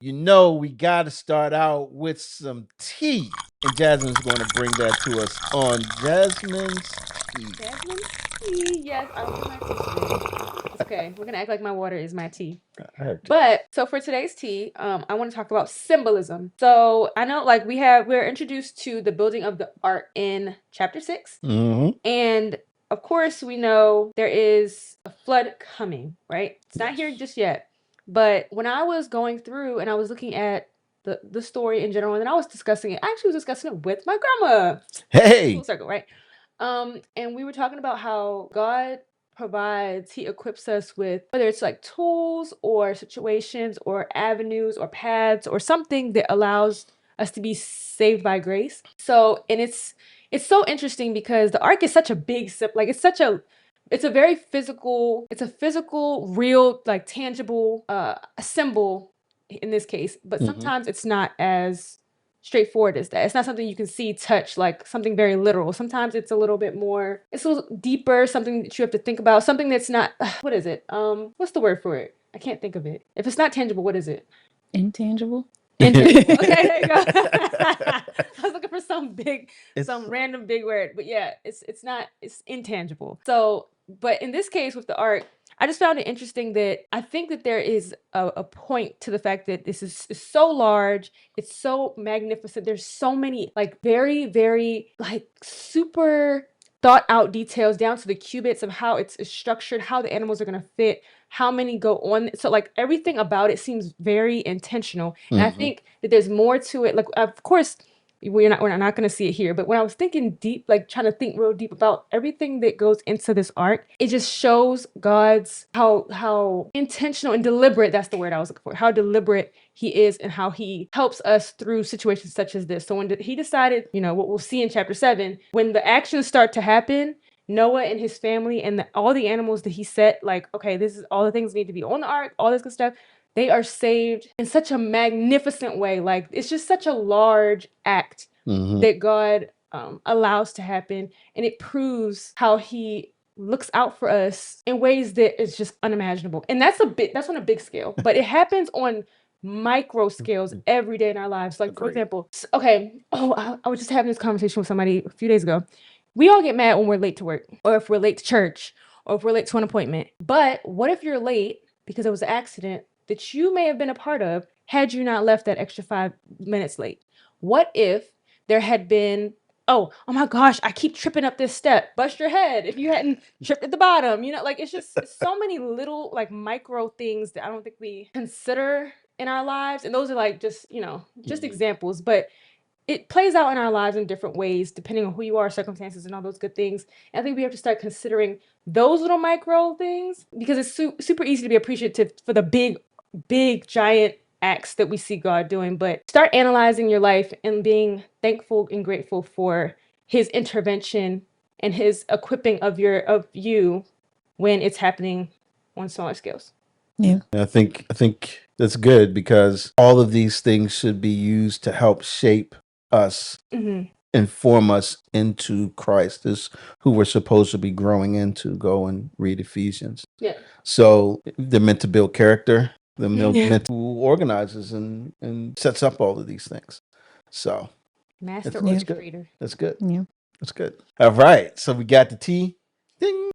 you know we got to start out with some tea. And Jasmine's going to bring that to us on Jasmine's tea. Jasmine tea. Yes, I don't get my tea today. It's okay. We're gonna act like my water is my tea. But so for today's tea, I want to talk about symbolism. So I know, like we're introduced to the building of the ark in chapter 6, and of course we know there is a flood coming. Right? It's not here just yet. But when I was going through and I was looking at the story in general, and then I was discussing it. I actually was discussing it with my grandma. Hey, Full circle, right? And we were talking about how God provides, He equips us with whether it's like tools or situations or avenues or paths or something that allows us to be saved by grace. So, and it's so interesting because the ark is such a big like it's a very physical, it's a physical, real, like tangible symbol in this case, but sometimes it's not as straightforward as that. It's not something you can see, touch, like something very literal. Sometimes it's a little bit more, it's a little deeper, something that you have to think about, something that's not, what is it? What's the word for it? I can't think of it. If it's not tangible, what is it? Intangible. Intangible. Okay, there you go. I was looking for some random big word, but yeah, it's intangible. So, but in this case with the art, I just found it interesting that I think that there is a point to the fact that this is so large, it's so magnificent. There's so many like very, very like super thought out details down to the cubits of how it's structured, how the animals are going to fit, how many go on. So like everything about it seems very intentional. And I think that there's more to it. Like, of course, we're not going to see it here. But when I was thinking deep, like trying to think real deep about everything that goes into this art, it just shows God's how intentional and deliberate, that's the word I was looking for, how deliberate He is and how He helps us through situations such as this. So when He decided, what we'll see in chapter 7, when the actions start to happen, Noah and his family and all the animals that He set, like, okay, this is all the things need to be on the ark, all this good stuff. They are saved in such a magnificent way. Like, it's just such a large act that God allows to happen. And it proves how He looks out for us in ways that is just unimaginable. And that's on a big scale, but it happens on micro scales every day in our lives. Like, for example, I was just having this conversation with somebody a few days ago. We all get mad when we're late to work, or if we're late to church, or if we're late to an appointment. But what if you're late because it was an accident that you may have been a part of had you not left that extra 5 minutes late? What if there had been, oh my gosh, I keep tripping up this step. Bust your head if you hadn't tripped at the bottom. Like it's just so many little like micro things that I don't think we consider in our lives. And those are like just examples. But it plays out in our lives in different ways, depending on who you are, circumstances, and all those good things. And I think we have to start considering those little micro things because it's super easy to be appreciative for the big, giant acts that we see God doing. But start analyzing your life and being thankful and grateful for His intervention and His equipping of you when it's happening on smaller scales. Yeah. I think that's good because all of these things should be used to help shape us, inform us into Christ, is who we're supposed to be growing into. Go and read Ephesians. Yeah. So they're meant to build character. They're meant to organizes and sets up all of these things. So Master that's orchestrator. That's good. Yeah. That's good. All right. So we got the tea. Ding.